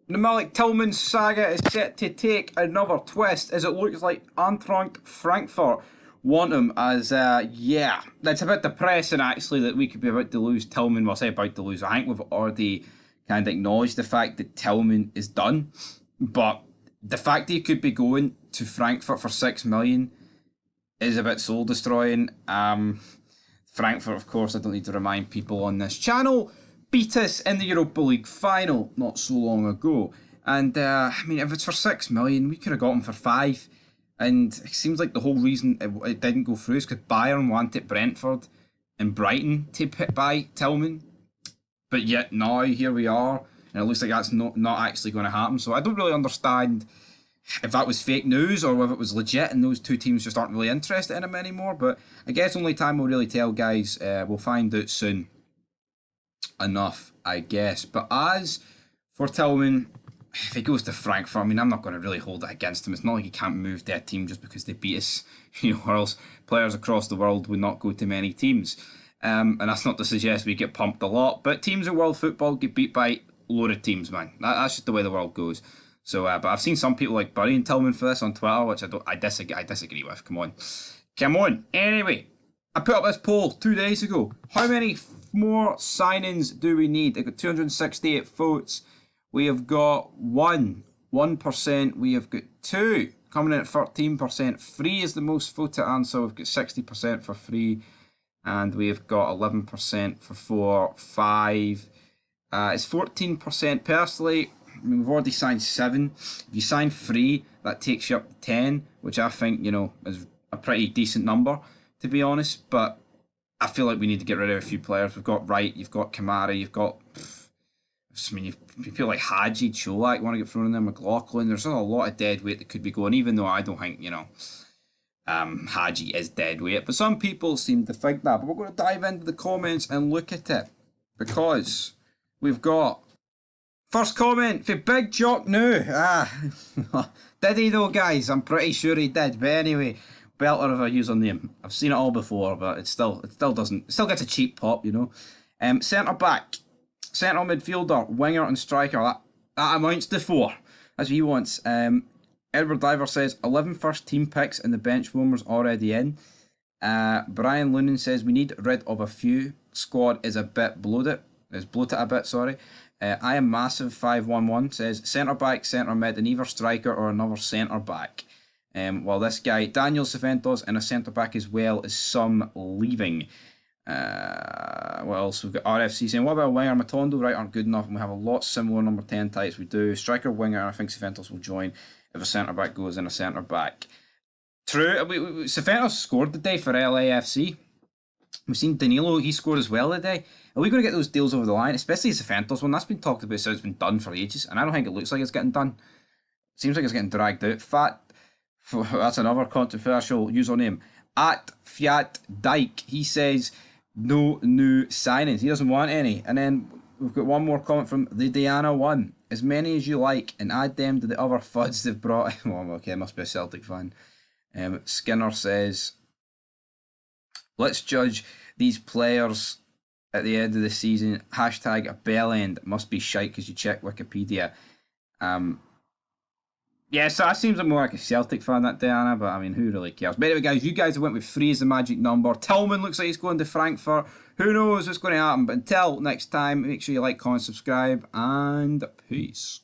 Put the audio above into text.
The Malik Tillman saga is set to take another twist as it looks like Eintracht Frankfurt want him as, yeah, that's a bit depressing actually that we could be about to lose Tillman. Well, I say about to lose, I think we've already kind of acknowledged the fact that Tillman is done, but the fact that he could be going to Frankfurt for 6 million is a bit soul destroying. Frankfurt, of course, I don't need to remind people on this channel, beat us in the Europa League final not so long ago. And, I mean, if it's for 6 million, we could have got him for 5. And it seems like the whole reason it didn't go through is because Bayern wanted Brentford and Brighton to buy Tillman. But yet now, here we are, and it looks like that's not actually going to happen. So I don't really understand if that was fake news or if it was legit and those two teams just aren't really interested in him anymore. But I guess only time will really tell, guys. We'll find out soon enough, I guess. But as for Tillman, if he goes to Frankfurt, I mean, I'm not going to really hold it against him. It's not like he can't move their team just because they beat us, or else players across the world would not go to many teams. And that's not to suggest we get pumped a lot, but teams in world football get beat by a load of teams, man. That's just the way the world goes. So, but I've seen some people like burying Tillman for this on Twitter, which I disagree with. Come on. Anyway, I put up this poll 2 days ago. How many more signings do we need? I got 268 votes. We have got 1%. We have got 2, coming in at 13%. 3 is the most voted answer. We've got 60% for 3. And we have got 11% for 4, 5. It's 14% personally. I mean, we've already signed 7. If you sign 3, that takes you up to 10, which I think, is a pretty decent number, to be honest. But I feel like we need to get rid of a few players. We've got Wright, you've got Kamara, you've got... I mean, you feel like Hadji, Cholak want to get thrown in there, McLaughlin. There's a lot of dead weight that could be going, even though I don't think, Hadji is dead weight. But some people seem to think that. But we're going to dive into the comments and look at it. Because we've got... First comment for Big Jock New. Did he though, guys? I'm pretty sure he did. But anyway, belter of a username. I've seen it all before, but it still gets a cheap pop, Centre back. Centre midfielder, winger and striker. That amounts to 4. That's what he wants. Edward Diver says 11 first team picks and the bench warmers already in. Brian Lunan says we need rid of a few. Squad is a bit bloated. Is bloated a bit, sorry. I am massive 511 says centre back, centre mid, and either striker or another centre back. While this guy Daniel Saventos and a centre back as well as some leaving. What else? We've got RFC saying, what about a winger? Matondo, right, aren't good enough, and we have a lot similar number 10 types. We do. Striker, winger, I think Saventos will join if a centre back goes in a centre back. True. Saventos scored today for LAFC. We've seen Danilo, he scored as well today. Are we going to get those deals over the line? Especially the Saventos one. That's been talked about, so it's been done for ages, and I don't think it looks like it's getting done. It seems like it's getting dragged out. That's another controversial username. At Fiat Dyke, he says no new signings. He doesn't want any. And then we've got one more comment from the Diana one. As many as you like, and add them to the other fuds they've brought. Well, okay, must be a Celtic fan. Skinner says, let's judge these players at the end of the season. Hashtag a bell end. Must be shite because you check Wikipedia. Yeah, so that seems more like a Celtic fan, that Diana, but I mean, who really cares? But anyway, guys, you guys went with 3 as the magic number. Tillman looks like he's going to Frankfurt. Who knows what's going to happen? But until next time, make sure you like, comment, subscribe, and peace.